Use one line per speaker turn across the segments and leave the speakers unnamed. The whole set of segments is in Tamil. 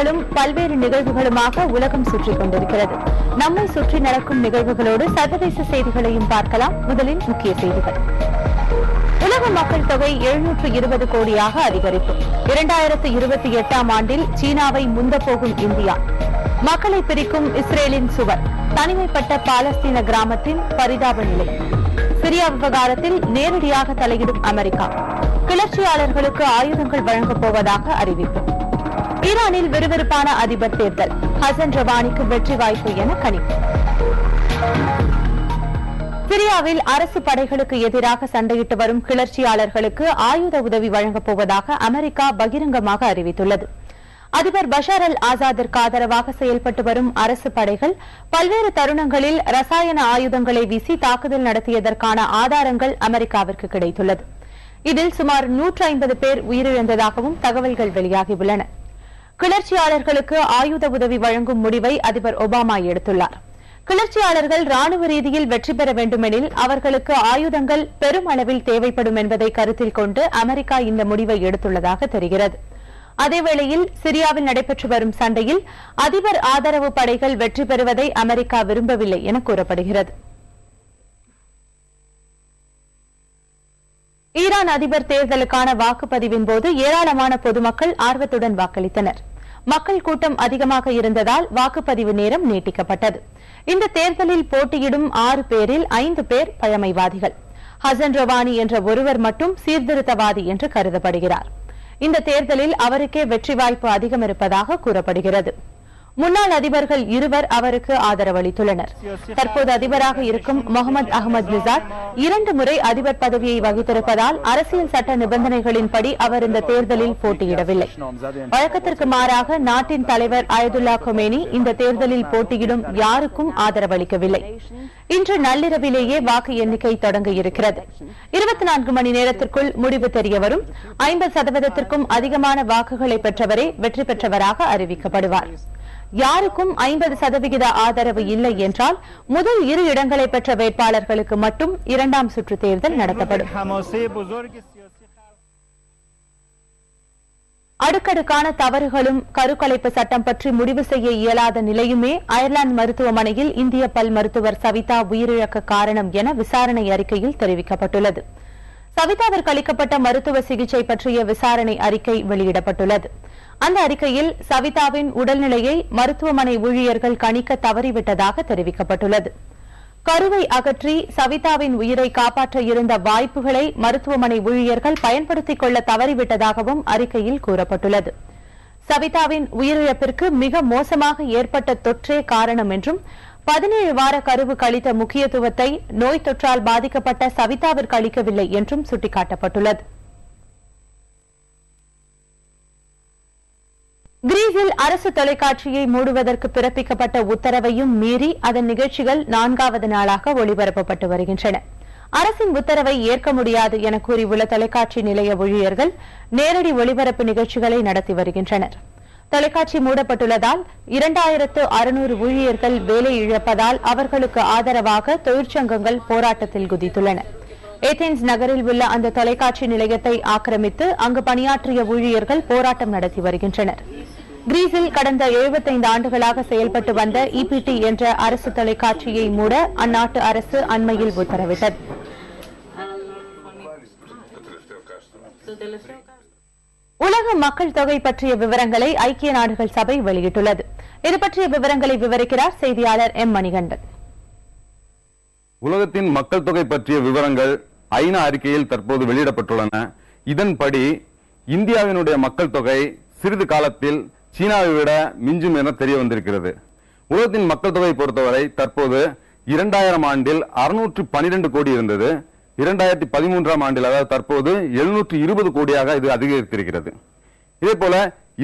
செய்திகளும் பல்வேறு நிகழ்வுகளுமாக உலகம் சுற்றிக் கொண்டிருக்கிறது. நம்மை சுற்றி நடக்கும் நிகழ்வுகளோடு சர்வதேச செய்திகளையும் பார்க்கலாம். முதலில் முக்கிய செய்திகள். உலக மக்கள் தொகை 720 கோடியாக அதிகரிப்பு. 2028ஆம் ஆண்டில் சீனாவை முந்தப்போகும் இந்தியா. மக்களை பிரிக்கும் இஸ்ரேலின் சுவர். தனிமைப்பட்ட பாலஸ்தீன கிராமத்தின் பரிதாப நிலை. சிரியா விவகாரத்தில் நேரடியாக தலையிடும் அமெரிக்கா. கிளர்ச்சியாளர்களுக்கு ஆயுதங்கள் வழங்கப் போவதாக அறிவிப்பு. ஈரானில் விறுவிறுப்பான அதிபர் தேர்தல். ஹசன் ரவானிக்கு வெற்றி வாய்ப்பு என கணிப்பு. சிரியாவில் அரசு படைகளுக்கு எதிராக சண்டையிட்டு வரும் கிளர்ச்சியாளர்களுக்கு ஆயுத உதவி வழங்கப் போவதாக அமெரிக்கா பகிரங்கமாக அறிவித்துள்ளது. அதிபர் பஷார் அல் ஆசாத்திற்கு ஆதரவாக செயல்பட்டு வரும் அரசு படைகள் பல்வேறு தருணங்களில் ரசாயன ஆயுதங்களை வீசி தாக்குதல் நடத்தியதற்கான ஆதாரங்கள் அமெரிக்காவிற்கு கிடைத்துள்ளது. இதில் சுமார் 150 பேர் உயிரிழந்ததாகவும் தகவல்கள் வெளியாகியுள்ளன. கிளர்ச்சியாளர்களுக்கு ஆயுத உதவி வழங்கும் முடிவை அதிபர் ஒபாமா எடுத்துள்ளார். கிளர்ச்சியாளர்கள் ராணுவ ரீதியில் வெற்றி பெற வேண்டுமெனில் அவர்களுக்கு ஆயுதங்கள் பெரும் அளவில் தேவைப்படும் என்பதை கருத்தில் கொண்டு அமெரிக்கா இந்த முடிவை எடுத்துள்ளதாக தெரிகிறது. அதேவேளையில் சிரியாவில் நடைபெற்று வரும் சண்டையில் அதிபர் ஆதரவு படைகள் வெற்றி பெறுவதை அமெரிக்கா விரும்பவில்லை என கூறப்படுகிறது. ஈரான் அதிபர் தேர்தலுக்கான வாக்குப்பதிவின் போது ஏராளமான பொதுமக்கள் ஆர்வத்துடன் வாக்களித்தனர். மக்கள் கூட்டம் அதிகமாக இருந்ததால் வாக்குப்பதிவு நேரம் நீட்டிக்கப்பட்டது. இந்த தேர்தலில் போட்டியிடும் 6 பேரில் 5 பேர் பழமைவாதிகள். ஹசன் ரவானி என்ற ஒருவர் மட்டும் சீர்திருத்தவாதி என்று கருதப்படுகிறார். இந்த தேர்தலில் அவருக்கே வெற்றி வாய்ப்பு அதிகம் இருப்பதாக கூறப்படுகிறது. முன்னாள் அதிபர்கள் 2 அவருக்கு ஆதரவளித்துள்ளனர். தற்போது அதிபராக இருக்கும் முகமது அகமது நிசாத் 2 முறை அதிபர் பதவியை வகித்திருப்பதால் அரசியல் சட்ட நிபந்தனைகளின்படி அவர் இந்த தேர்தலில் போட்டியிடவில்லை. வழக்கத்திற்கு மாறாக நாட்டின் தலைவர் அயதுல்லா கொமேனி இந்த தேர்தலில் போட்டியிடும் யாருக்கும் ஆதரவளிக்கவில்லை. இன்று நள்ளிரவிலேயே வாக்கு எண்ணிக்கை தொடங்க இருக்கிறது. 24 மணி நேரத்திற்குள் முடிவு தெரியவரும். 50%க்கும் அதிகமான வாக்குகளை பெற்றவரே வெற்றி பெற்றவராக அறிவிக்கப்படுவார். யாருக்கும் 50% ஆதரவு இல்லை என்றால் முதல் 2 இடங்களை பெற்ற வேட்பாளர்களுக்கு மட்டும் 2ஆம் சுற்று தேர்தல் நடத்தப்படும். அடுக்கடுக்கான தவறுகளும் கருக்கலைப்பு சட்டம் பற்றி முடிவு செய்ய இயலாத நிலையுமே அயர்லாந்து மருத்துவமனையில் இந்திய பல் மருத்துவர் சவிதா உயிரிழக்க காரணம் என விசாரணை அறிக்கையில் தெரிவிக்கப்பட்டுள்ளது. சவிதாவிற்கு அளிக்கப்பட்ட மருத்துவ சிகிச்சை பற்றிய விசாரணை அறிக்கை வெளியிடப்பட்டுள்ளது. அந்த அறிக்கையில் சவிதாவின் உடல்நிலையை மருத்துவமனை ஊழியர்கள் கணிக்க தவறிவிட்டதாக தெரிவிக்கப்பட்டுள்ளது. கருவை அகற்றி சவிதாவின் உயிரை காப்பாற்ற இருந்த வாய்ப்புகளை மருத்துவமனை ஊழியர்கள் பயன்படுத்திக் கொள்ள தவறிவிட்டதாகவும் அறிக்கையில் கூறப்பட்டுள்ளது. சவிதாவின் உயிரிழப்பிற்கு மிக மோசமாக ஏற்பட்ட தொற்றே காரணம் என்றும் 17 வார கருவு கழித்த முக்கியத்துவத்தை நோய் தொற்றால் பாதிக்கப்பட்ட சவிதாவிற்கு அளிக்கவில்லை என்றும் சுட்டிக்காட்டப்பட்டுள்ளது. கிரீஸில் அரசு தொலைக்காட்சியை மூடுவதற்கு பிறப்பிக்கப்பட்ட உத்தரவையும் மீறி அதன் நிகழ்ச்சிகள் 4வது நாளாக ஒளிபரப்பப்பட்டு வருகின்றன. அரசின் உத்தரவை ஏற்க முடியாது என கூறியுள்ள தொலைக்காட்சி நிலைய ஊழியர்கள் நேரடி ஒளிபரப்பு நிகழ்ச்சிகளை நடத்தி வருகின்றனர். தொலைக்காட்சி மூடப்பட்டுள்ளதால் 2600 ஊழியர்கள் வேலை இழப்பதால் அவர்களுக்கு ஆதரவாக தொழிற்சங்கங்கள் போராட்டத்தில் குதித்துள்ளன. ஏதென்ஸ் நகரில் உள்ள அந்த தொலைக்காட்சி நிலையத்தை ஆக்கிரமித்து அங்கு பணியாற்றிய ஊழியர்கள் போராட்டம் நடத்தி வருகின்றனர். கிரீஸில் கடந்த 75 ஆண்டுகளாக செயல்பட்டு வந்த இபிடி என்ற அரசு தொலைக்காட்சியை மூட அந்நாட்டு அரசு அண்மையில் உத்தரவிட்டது. உலக மக்கள் தொகை பற்றிய விவரங்களை ஐக்கிய நாடுகள் சபை வெளியிட்டுள்ளது. இது பற்றிய விவரங்களை விவரிக்கிறார் செய்தியாளர் எம் மணிகண்டன்.
உலகத்தின் மக்கள் தொகை பற்றிய விவரங்கள் ஐநா அறிக்கையில் தற்போது வெளியிடப்பட்டுள்ளன. இதன்படி இந்தியாவினுடைய மக்கள் தொகை சிறிது காலத்தில் சீனாவை விட மிஞ்சும் என தெரிய வந்திருக்கிறது. உலகத்தின் மக்கள் தொகை பொறுத்தவரை தற்போது 2000 ஆண்டில் 612 கோடி இருந்தது. 2013ஆம் ஆண்டில் அதாவது தற்போது 720 கோடியாக இது அதிகரித்திருக்கிறது. இதேபோல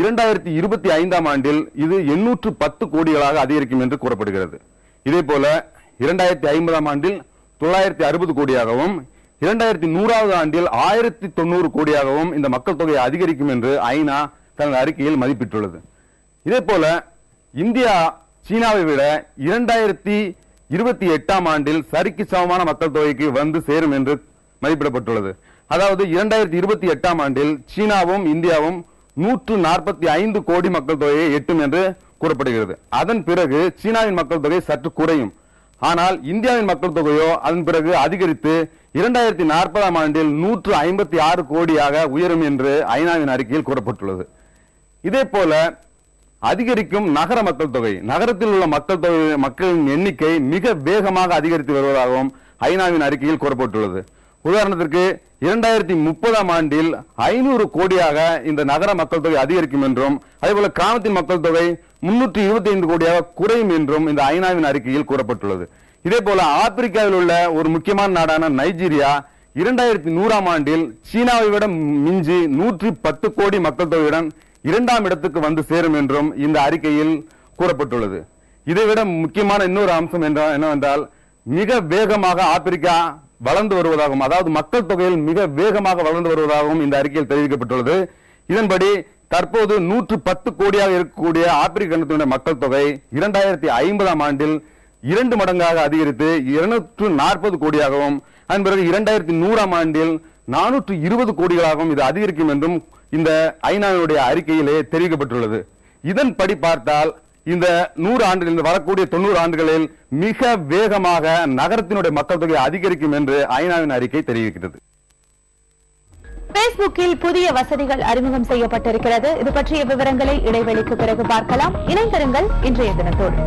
2025ஆம் ஆண்டில் இது 810 கோடிகளாக அதிகரிக்கும் என்று கூறப்படுகிறது. இதேபோல 2050ஆம் ஆண்டில் 960 கோடியாகவும் 2100ஆவது ஆண்டில் 1090 கோடியாகவும் இந்த மக்கள் தொகை அதிகரிக்கும் என்று ஐநா தனது அறிக்கையில் மதிப்பிட்டுள்ளது. இதேபோல இந்தியா சீனாவை விட 2028ஆம் ஆண்டில் சரிக்கு சமமான மக்கள் தொகைக்கு வந்து சேரும் என்று மதிப்பிடப்பட்டுள்ளது. அதாவது 2028ஆம் ஆண்டில் சீனாவும் இந்தியாவும் 145 கோடி மக்கள் தொகையை எட்டும் என்று கூறப்படுகிறது. அதன் பிறகு சீனாவின் மக்கள் தொகை சற்று குறையும். ஆனால் இந்தியாவின் மக்கள் தொகையோ அதன் பிறகு அதிகரித்து 2040ஆம் ஆண்டில் 156 கோடியாக உயரும் என்று ஐநாவின் அறிக்கையில் கூறப்பட்டுள்ளது. இதே போல அதிகரிக்கும் நகர மக்கள் தொகை, நகரத்தில் உள்ள மக்களின் எண்ணிக்கை மிக வேகமாக அதிகரித்து வருவதாகவும் ஐநாவின் அறிக்கையில் கூறப்பட்டுள்ளது. உதாரணத்திற்கு 2030ஆம் ஆண்டில் 500 கோடியாக இந்த நகர மக்கள் தொகை அதிகரிக்கும் என்றும், அதேபோல கிராமத்தின் மக்கள் தொகை 325 கோடியாக குறையும் என்றும் இந்த ஐநாவின் அறிக்கையில் கூறப்பட்டுள்ளது. இதே போல ஆப்பிரிக்காவில் உள்ள ஒரு முக்கியமான நாடான நைஜீரியா 2100ஆம் ஆண்டில் சீனாவை விட மிஞ்சி 110 கோடி மக்கள் தொகையுடன் 2ஆம் இடத்துக்கு வந்து சேரும் என்றும் இந்த அறிக்கையில் கூறப்பட்டுள்ளது. இதைவிட முக்கியமான இன்னொரு அம்சம் என்னவென்றால், மிக வேகமாக ஆப்பிரிக்கா வளர்ந்து வருவதாகவும், அதாவது மக்கள் தொகையில் மிக வேகமாக வளர்ந்து வருவதாகவும் இந்த அறிக்கையில் தெரிவிக்கப்பட்டுள்ளது. இதன்படி தற்போது 110 கோடியாக இருக்கக்கூடிய ஆப்பிரிக்க கண்டத்தினுடைய மக்கள் தொகை 2050ஆம் ஆண்டில் 2 மடங்காக அதிகரித்து 240 கோடியாகவும், அதன் பிறகு 2100ஆம் ஆண்டில் 420 கோடிகளாகவும் இது அதிகரிக்கும் என்றும் இந்த ஐநாவினுடைய அறிக்கையிலே தெரிவிக்கப்பட்டுள்ளது. இதன்படி பார்த்தால் இந்த 100 ஆண்டுகளில் வரக்கூடிய 90 ஆண்டுகளில் மிக வேகமாக நகரத்தினுடைய மக்கள் தொகை அதிகரிக்கும் என்று ஐநாவின் அறிக்கை தெரிவிக்கிறது.
பேஸ்புக்கில் புதிய வசதிகள் அறிமுகம் செய்யப்பட்டிருக்கிறது. இது பற்றிய விவரங்களை இடைவெளிக்கு பிறகு பார்க்கலாம். இணைந்திருங்கள் இன்றைய தினத்தோடு.